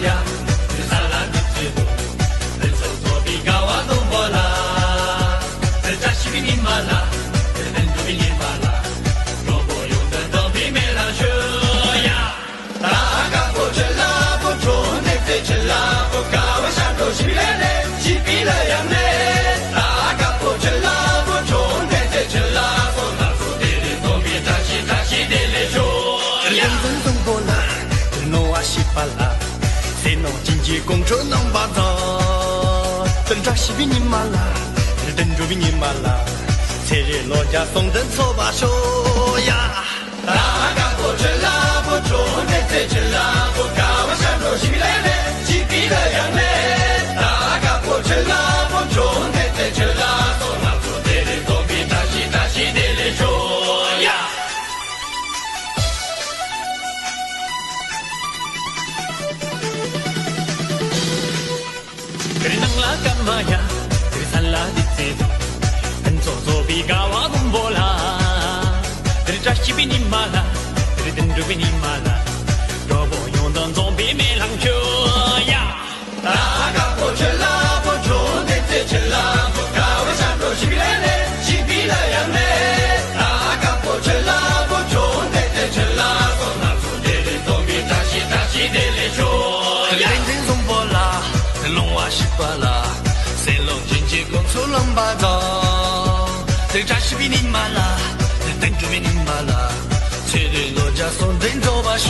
呀，萨拉的制度，人手托比高啊东波拉，扎西比尼马拉，人多比尼马拉，罗伯用的都比没拉修呀，大嘎波切拉波中内飞切拉波高啊山头西比来嘞，西比了样嘞，大嘎波切拉波中内飞切拉波拉波地里东比扎西地里修呀，人东波拉。诺啊西巴拉，谁弄经济工程弄巴掌？等着西比尼马拉，等着比尼马拉，才日落家送等错把手呀！大嘎波切拉波中内在切拉波高啊山头西比来嘞，西比了样嘞！大嘎波切拉波中内在切拉波拉波地里东比大西地里说呀！Kiri nang la kamaya, kiri sala di tedo, enzo zobi gawa gumbola, kiri jashi bini mala, kiri dendru bini mala, robo yondan zombi melang ya. Daga po chela po chone te chela po gawa sando shibilele, shibila yame. Daga po chela po chone te chela po nafu dele zombi tashi dele cho ya. 龙啊西巴拉，谁龙经济工出龙巴掌？这扎西比尼马拉，等住比尼马拉，吹对罗家送等着把手。